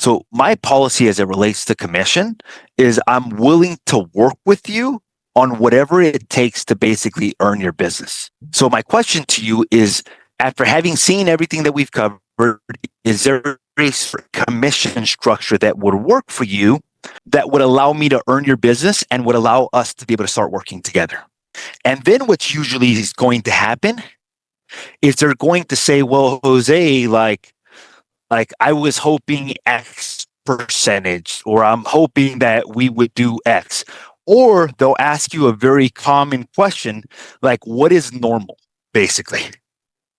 So my policy as it relates to commission is I'm willing to work with you on whatever it takes to basically earn your business. So my question to you is, after having seen everything that we've covered, is there a commission structure that would work for you that would allow me to earn your business and would allow us to be able to start working together? And then what's usually is going to happen is they're going to say, well, Jose, like I was hoping X percentage, or I'm hoping that we would do X. Or they'll ask you a very common question, like, what is normal, basically,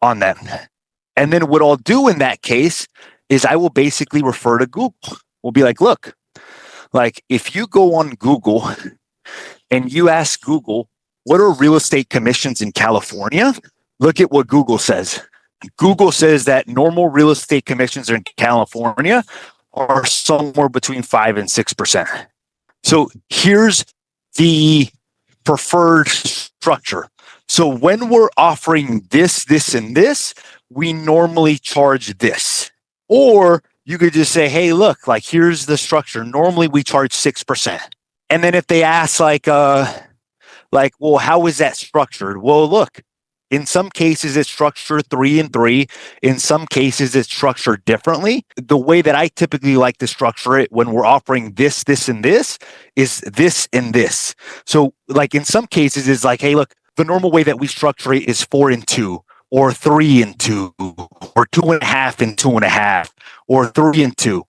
on that. And then what I'll do in that case is I will basically refer to Google. We'll be like, look, like if you go on Google and you ask Google, what are real estate commissions in California? Look at what Google says. Google says that normal real estate commissions in California are somewhere between 5 and 6%. So here's the preferred structure. So when we're offering this, this, and this, we normally charge this. Or you could just say, hey, look, like here's the structure. Normally we charge 6%. And then if they ask well, how is that structured? Well, look, in some cases it's structured 3 and 3. In some cases it's structured differently. The way that I typically like to structure it when we're offering this, this, and this is this and this. So like in some cases it's like, hey, look, the normal way that we structure it is 4 and 2, or 3 and 2, or 2.5 and 2.5, or 3 and 2.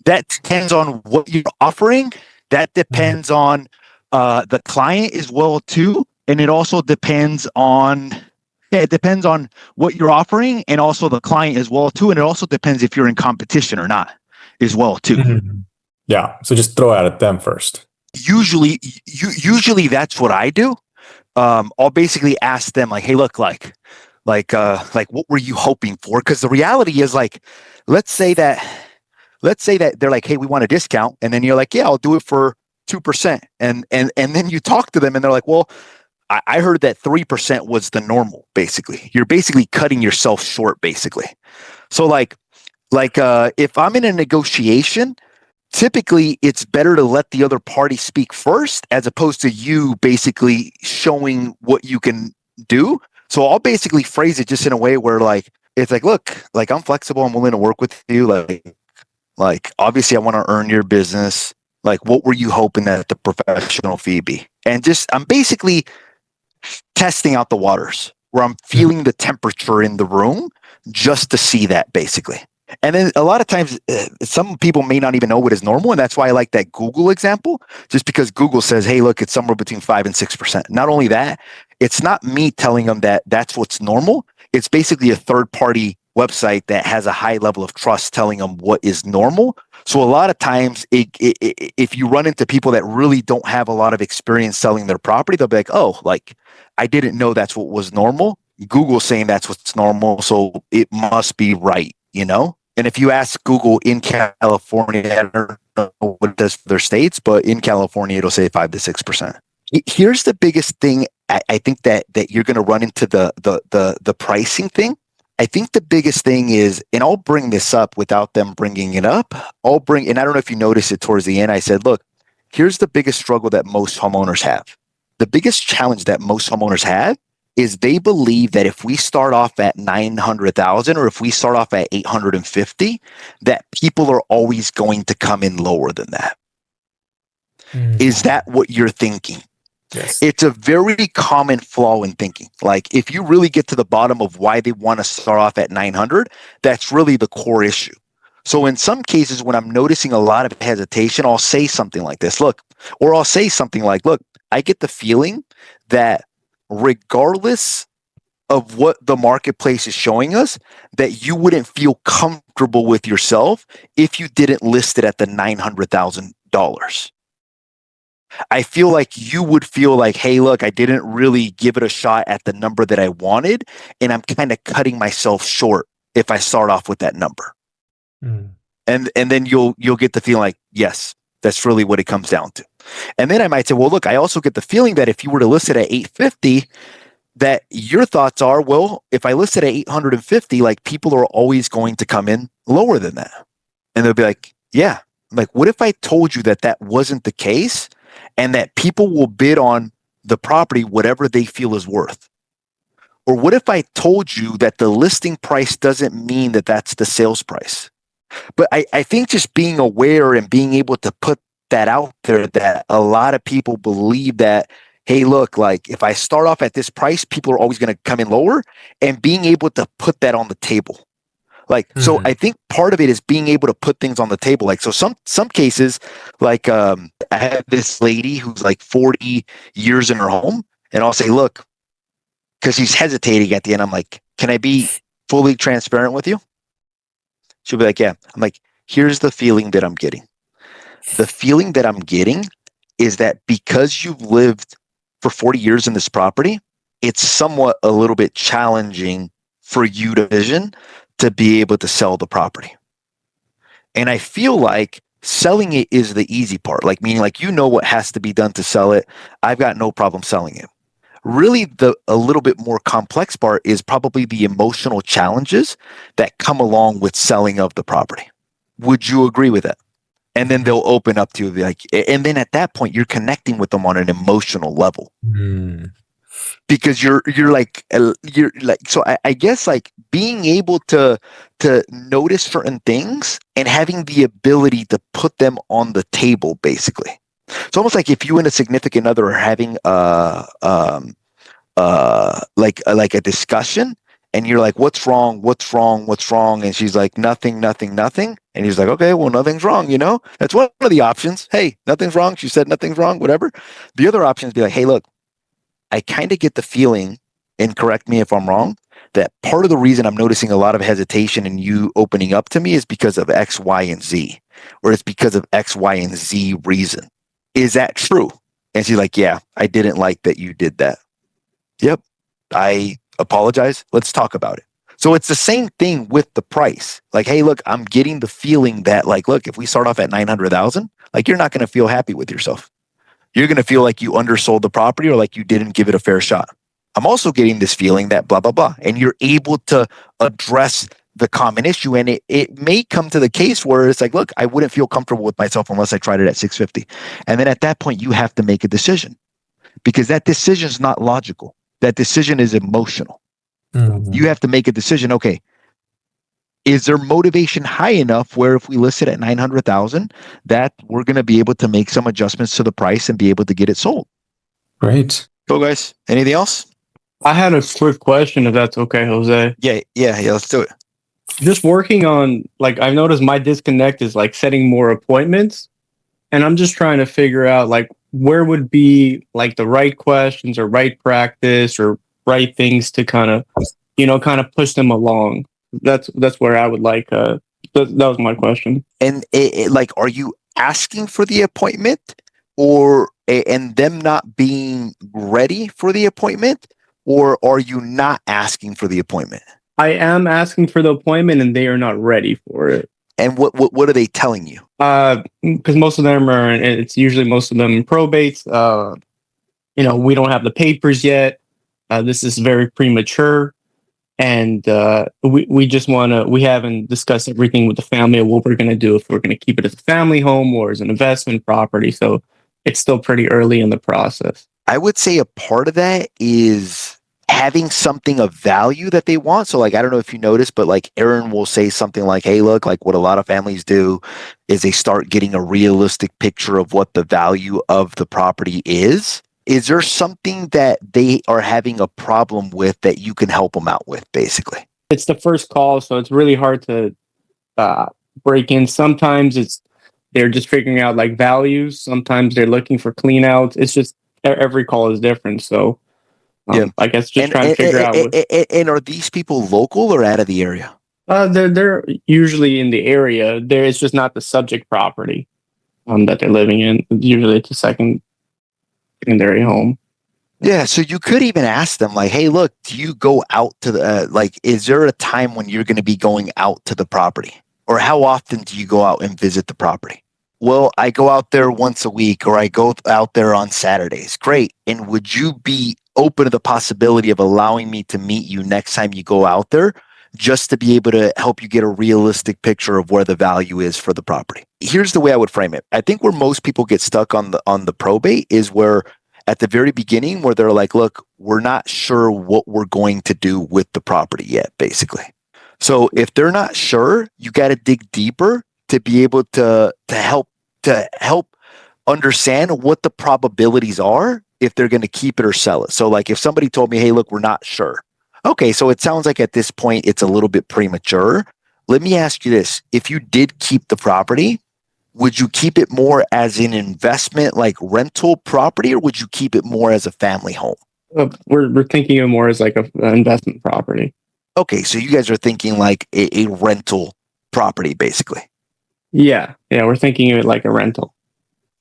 That depends on what you're offering. That depends on the client as well too. And it also depends on, it depends on what you're offering and also the client as well too. And it also depends if you're in competition or not as well too. Mm-hmm. Yeah. So just throw it at them first. Usually that's what I do. I'll basically ask them like, hey, look, like what were you hoping for? Because the reality is like, let's say that they're like, hey, we want a discount. And then you're like, yeah, I'll do it for 2%. And then you talk to them and they're like, well, I heard that 3% was the normal, basically. You're basically cutting yourself short, basically. So like if I'm in a negotiation, typically it's better to let the other party speak first as opposed to you basically showing what you can do. So I'll basically phrase it just in a way where like, it's like, look, like I'm flexible. I'm willing to work with you. Like obviously I want to earn your business. Like what were you hoping that the professional fee be? And just, I'm basically testing out the waters where I'm feeling the temperature in the room just to see that basically. And then a lot of times some people may not even know what is normal. And that's why I like that Google example, just because Google says, hey, look, it's somewhere between 5 and 6%. Not only that, it's not me telling them that that's what's normal. It's basically a third party website that has a high level of trust telling them what is normal. So a lot of times if you run into people that really don't have a lot of experience selling their property, they'll be like, oh, like I didn't know that's what was normal. Google's saying that's what's normal. So it must be right, you know? And if you ask Google in California, I don't know what it does for their states, but in California, it'll say 5 to 6%. Here's the biggest thing. I think that you're going to run into the pricing thing. I think the biggest thing is, and I'll bring this up without them bringing it up. And I don't know if you noticed it towards the end. I said, look, here's the biggest struggle that most homeowners have. The biggest challenge that most homeowners have is they believe that if we start off at 900,000 or if we start off at 850, that people are always going to come in lower than that. Mm. Is that what you're thinking? Yes. It's a very common flaw in thinking. Like if you really get to the bottom of why they want to start off at 900, that's really the core issue. So in some cases, when I'm noticing a lot of hesitation, I'll say something like this, look, or I'll say something like, look, I get the feeling that regardless of what the marketplace is showing us, that you wouldn't feel comfortable with yourself if you didn't list it at the $900,000. I feel like you would feel like, hey, look, I didn't really give it a shot at the number that I wanted, and I'm kind of cutting myself short if I start off with that number. Mm. And then you'll get the feeling like, yes, that's really what it comes down to. And then I might say, well, look, I also get the feeling that if you were to list it at 850, that your thoughts are, well, if I list it at 850, like people are always going to come in lower than that. And they'll be like, yeah. I'm like, what if I told you that that wasn't the case and that people will bid on the property whatever they feel is worth? Or what if I told you that the listing price doesn't mean that that's the sales price? But I think just being aware and being able to put that out there, that a lot of people believe that, hey, look, like if I start off at this price, people are always going to come in lower, and being able to put that on the table. Like, so I think part of it is being able to put things on the table. Like, so some cases, like I have this lady who's like 40 years in her home, and I'll say, look, because she's hesitating at the end. I'm like, can I be fully transparent with you? She'll be like, yeah. I'm like, here's the feeling that I'm getting. The feeling that I'm getting is that because you've lived for 40 years in this property, it's somewhat a little bit challenging for you to vision to be able to sell the property. And I feel like selling it is the easy part, like meaning like, you know what has to be done to sell it. I've got no problem selling it. Really, a little bit more complex part is probably the emotional challenges that come along with selling of the property. Would you agree with that? And then they'll open up to you, like, and then at that point, you're connecting with them on an emotional level. Because you're like, so I guess like being able to notice certain things and having the ability to put them on the table, basically. It's almost like if you and a significant other are having like a discussion, and you're like, what's wrong? What's wrong? What's wrong? And she's like, nothing, nothing, nothing. And he's like, okay, well, nothing's wrong. You know, that's one of the options. Hey, nothing's wrong. She said nothing's wrong, whatever. The other option is be like, hey, look, I kind of get the feeling, and correct me if I'm wrong, that part of the reason I'm noticing a lot of hesitation in you opening up to me is because of X, Y, and Z, or it's because of X, Y, and Z reason. Is that true? And she's like, yeah, I didn't like that you did that. Yep. I apologize. Let's talk about it. So it's the same thing with the price. Like, hey, look, I'm getting the feeling that, like, look, if we start off at 900,000, like, you're not going to feel happy with yourself. You're going to feel like you undersold the property or like you didn't give it a fair shot. I'm also getting this feeling that blah, blah, blah. And you're able to address the common issue. And it may come to the case where it's like, look, I wouldn't feel comfortable with myself unless I tried it at 650. And then at that point, you have to make a decision, because that decision is not logical. That decision is emotional. You have to make a decision. Okay, is there motivation high enough where if we list it at 900,000, that we're going to be able to make some adjustments to the price and be able to get it sold? Great. Cool, guys. Anything else? I had a quick question, if that's okay, Jose. Yeah. Let's do it. Just working on, like, I've noticed my disconnect is like setting more appointments, and I'm just trying to figure out like where would be like the right questions or right practice or right things to kind of push them along. That's where I would like. That was my question. And like, are you asking for the appointment, or and them not being ready for the appointment, or are you not asking for the appointment? I am asking for the appointment, and they are not ready for it. And what are they telling you? Because most of them are. It's usually most of them probates. We don't have the papers yet. This is very premature. And we just we haven't discussed everything with the family of what we're going to do, if we're going to keep it as a family home or as an investment property. So it's still pretty early in the process. I would say a part of that is having something of value that they want. So like, I don't know if you noticed, but like Aaron will say something like, hey, look, like what a lot of families do is they start getting a realistic picture of what the value of the property is. Is there something that they are having a problem with that you can help them out with, basically? It's the first call, so it's really hard to break in. Sometimes they're just figuring out like values. Sometimes they're looking for clean outs. It's just every call is different. So I guess just trying to figure out. And are these people local or out of the area? They're usually in the area. It's just not the subject property that they're living in. Usually it's a secondary home. Yeah, so you could even ask them like, hey, look, do you go out to the, is there a time when you're going to be going out to the property? Or how often do you go out and visit the property? Well, I go out there once a week, or I go out there on Saturdays. Great. And would you be open to the possibility of allowing me to meet you next time you go out there just to be able to help you get a realistic picture of where the value is for the property. Here's the way I would frame it. I think where most people get stuck on the probate is where at the very beginning where they're like, look, we're not sure what we're going to do with the property yet, basically. So if they're not sure, you got to dig deeper to be able to help understand what the probabilities are if they're going to keep it or sell it. So like if somebody told me, hey, look, we're not sure. Okay, so it sounds like at this point it's a little bit premature. Let me ask you this. If you did keep the property, would you keep it more as an investment, like rental property, or would you keep it more as a family home? We're thinking of more as like an investment property. Okay, so you guys are thinking like a rental property, basically. Yeah, we're thinking of it like a rental.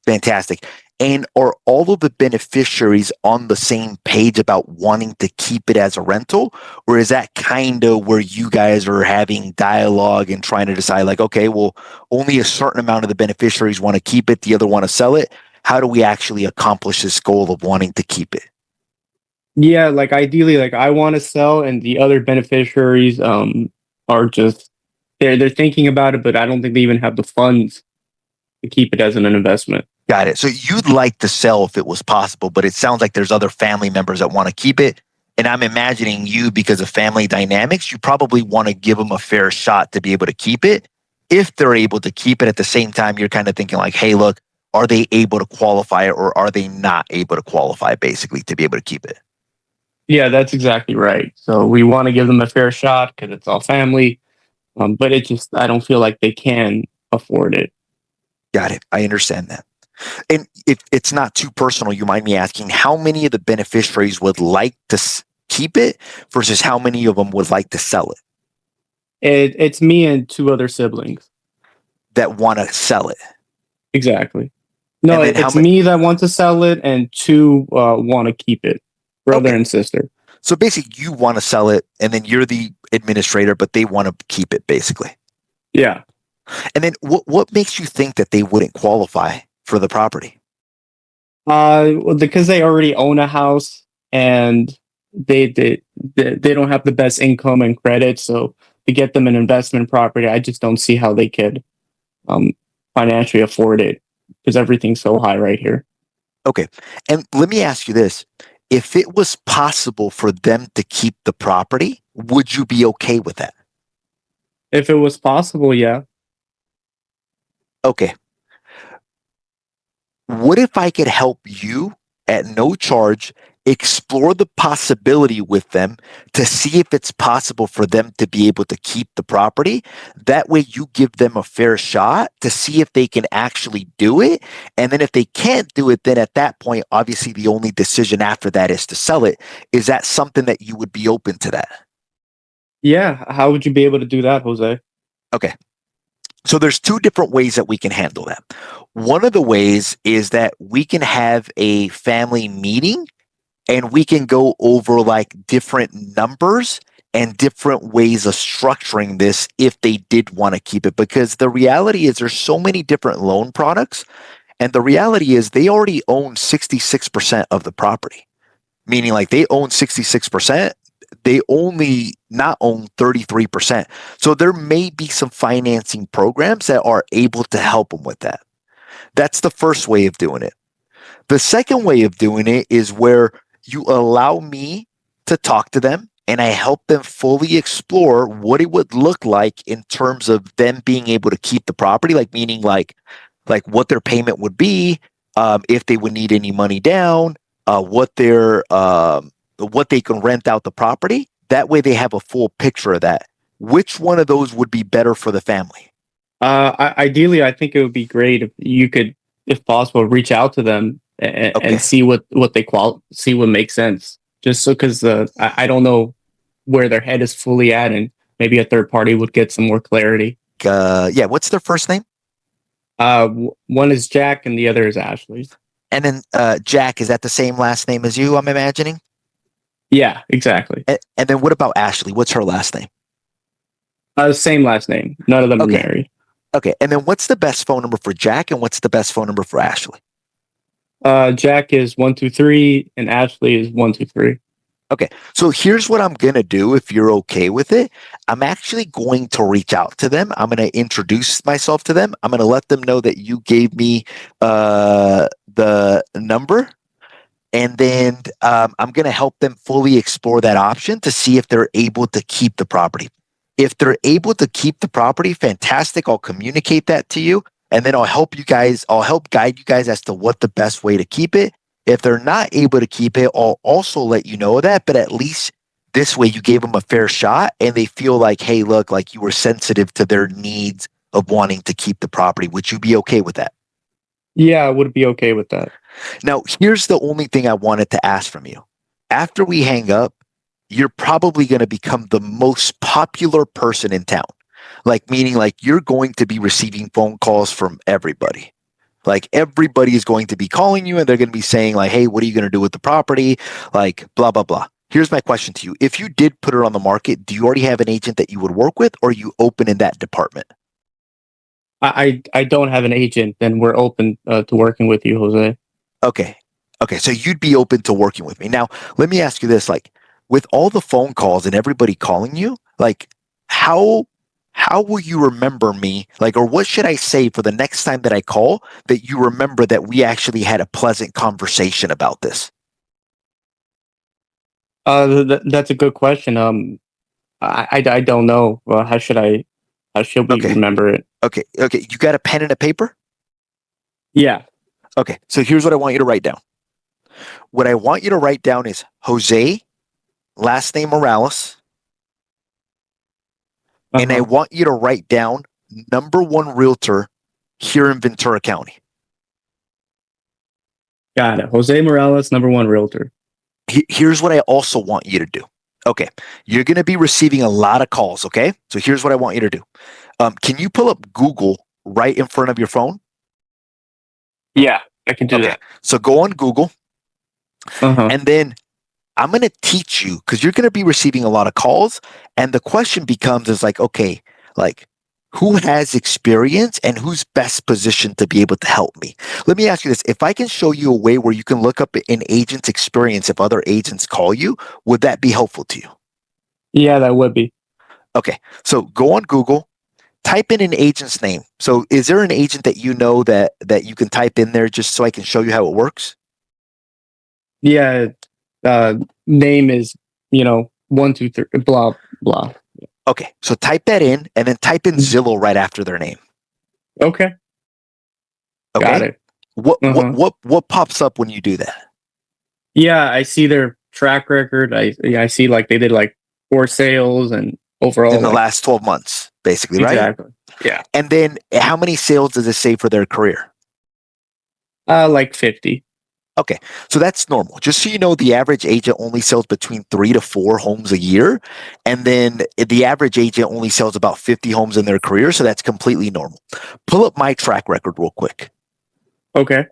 Fantastic. And are all of the beneficiaries on the same page about wanting to keep it as a rental? Or is that kind of where you guys are having dialogue and trying to decide like, okay, well, only a certain amount of the beneficiaries want to keep it, the other want to sell it. How do we actually accomplish this goal of wanting to keep it? Yeah, like ideally, like I want to sell, and the other beneficiaries are just they're thinking about it, but I don't think they even have the funds to keep it as an investment. Got it. So you'd like to sell if it was possible, but it sounds like there's other family members that want to keep it. And I'm imagining you, because of family dynamics, you probably want to give them a fair shot to be able to keep it. If they're able to keep it at the same time, you're kind of thinking like, hey, look, are they able to qualify or are they not able to qualify basically to be able to keep it? Yeah, that's exactly right. So we want to give them a fair shot because it's all family, but it just I don't feel like they can afford it. Got it. I understand that. And if it's not too personal, you mind me asking how many of the beneficiaries would like to keep it versus how many of them would like to sell it It's me and two other siblings. that want to sell it? Exactly. No, And then how it's many? me that wants to sell it, and two want to keep it, brother Okay. and sister. So basically, you want to sell it, and then you're the administrator, but they want to keep it, basically. Yeah. And then what makes you think that they wouldn't qualify for the property? Well, because they already own a house and they don't have the best income and credit, so to get them an investment property, I just don't see how they could financially afford it because everything's so high right here. Okay. And let me ask you this. If it was possible for them to keep the property, would you be okay with that? If it was possible, yeah. Okay. What if I could help you at no charge explore the possibility with them to see if it's possible for them to be able to keep the property? That way you give them a fair shot to see if they can actually do it. And then if they can't do it, then at that point, obviously the only decision after that is to sell it. Is that something that you would be open to that? Yeah. How would you be able to do that, Jose? Okay. So there's two different ways that we can handle that. One of the ways is that we can have a family meeting and we can go over like different numbers and different ways of structuring this if they did want to keep it. Because the reality is there's so many different loan products. And the reality is they already own 66% of the property, meaning like they own 66%. They only not own 33%. So there may be some financing programs that are able to help them with that. That's the first way of doing it. The second way of doing it is where you allow me to talk to them and I help them fully explore what it would look like in terms of them being able to keep the property, like meaning like what their payment would be, if they would need any money down, what they can rent out the property. That way they have a full picture of that. Which one of those would be better for the family? Ideally, I think it would be great if you could, if possible, reach out to them and, Okay. and see what they see what makes sense. Just so because I don't know where their head is fully at, and maybe a third party would get some more clarity. Yeah, what's their first name? One is Jack and the other is Ashley. And then Jack, is that the same last name as you, I'm imagining? Yeah, exactly. And then what about Ashley? What's her last name? Same last name. None of them are married. Okay. And then what's the best phone number for Jack and what's the best phone number for Ashley? Jack is 123 and Ashley is 123. Okay, so here's what I'm going to do if you're okay with it. I'm actually going to reach out to them. I'm going to introduce myself to them. I'm going to let them know that you gave me the number. And then I'm going to help them fully explore that option to see if they're able to keep the property. If they're able to keep the property, fantastic. I'll communicate that to you. And then I'll help guide you guys as to what the best way to keep it. If they're not able to keep it, I'll also let you know that. But at least this way you gave them a fair shot and they feel like, hey, look, like you were sensitive to their needs of wanting to keep the property. Would you be okay with that? Yeah, I would be okay with that. Now, here's the only thing I wanted to ask from you. After we hang up, you're probably going to become the most popular person in town. Like, meaning like you're going to be receiving phone calls from everybody. Like everybody is going to be calling you and they're going to be saying like, hey, what are you going to do with the property? Like blah, blah, blah. Here's my question to you. If you did put it on the market, do you already have an agent that you would work with or are you open in that department? I don't have an agent, then we're open to working with you, Jose. Okay. Okay. So you'd be open to working with me. Now, let me ask you this, like with all the phone calls and everybody calling you, like how will you remember me? Like, or what should I say for the next time that I call that you remember that we actually had a pleasant conversation about this? That's a good question. I don't know. How should we Okay. remember it? Okay. Okay. You got a pen and a paper? Yeah. Okay. So here's what I want you to write down. What I want you to write down is Jose, last name Morales. And I want you to write down #1 realtor here in Ventura County. Got it. Jose Morales, #1 realtor. Here's what I also want you to do. Okay. You're going to be receiving a lot of calls. Okay. So here's what I want you to do. Can you pull up Google right in front of your phone? Yeah, I can do that. So go on Google Uh-huh. and then I'm going to teach you because you're going to be receiving a lot of calls. And the question becomes is like, okay, like who has experience and who's best positioned to be able to help me? Let me ask you this. If I can show you a way where you can look up an agent's experience if other agents call you, would that be helpful to you? Yeah, that would be. Okay. So go on Google, type in an agent's name. So is there an agent that you know that you can type in there just so I can show you how it works? Yeah. Name is, 1, 2, 3, blah, blah. Okay. So type that in and then type in Zillow right after their name. Okay. Okay. Got it. What pops up when you do that? Yeah, I see their track record. I see like they did like 4 sales and overall In the like, last 12 months, basically, right? exactly. Yeah. And then how many sales does it say for their career? Like 50. Okay. So that's normal. Just so you know, the average agent only sells between 3 to 4 homes a year. And then the average agent only sells about 50 homes in their career. So that's completely normal. Pull up my track record real quick. Okay.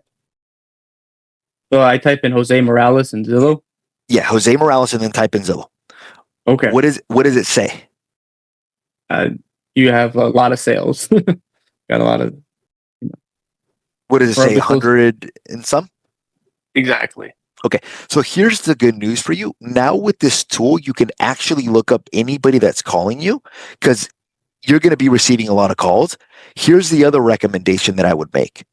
So I type in Jose Morales and Zillow. Yeah, Jose Morales and then type in Zillow. Okay. What does it say? You have a lot of sales. Got a lot of. What does it say? Verticals. 100 and some? Exactly. Okay, so here's the good news for you. Now with this tool, you can actually look up anybody that's calling you because you're going to be receiving a lot of calls. Here's the other recommendation that I would make.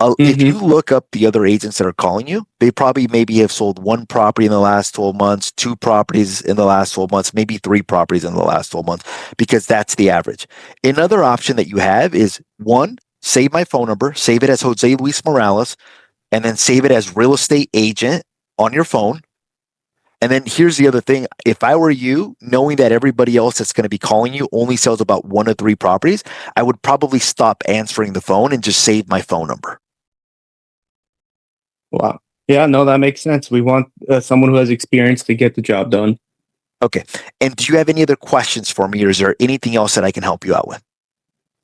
If you look up the other agents that are calling you, they probably maybe have sold 1 property in the last 12 months, 2 properties in the last 12 months, maybe 3 properties in the last 12 months, because that's the average. Another option that you have is 1, save my phone number, save it as Jose Luis Morales, and then save it as real estate agent on your phone. And then here's the other thing. If I were you, knowing that everybody else that's going to be calling you only sells about 1 or 3 properties, I would probably stop answering the phone and just save my phone number. Wow. Yeah, no, that makes sense. We want someone who has experience to get the job done. Okay. And do you have any other questions for me, or is there anything else that I can help you out with?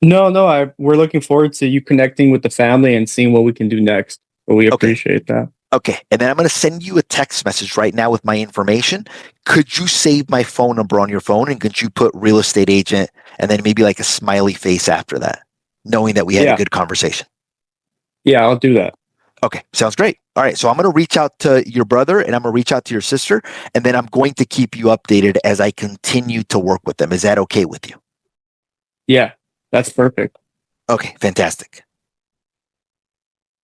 No, we're looking forward to you connecting with the family and seeing what we can do next. But we appreciate that. Okay. And then I'm going to send you a text message right now with my information. Could you save my phone number on your phone and could you put real estate agent and then maybe like a smiley face after that, knowing that we had a good conversation? Yeah, I'll do that. Okay, sounds great. All right, so I'm going to reach out to your brother and I'm going to reach out to your sister, and then I'm going to keep you updated as I continue to work with them. Is that okay with you? Yeah, that's perfect. Okay, fantastic.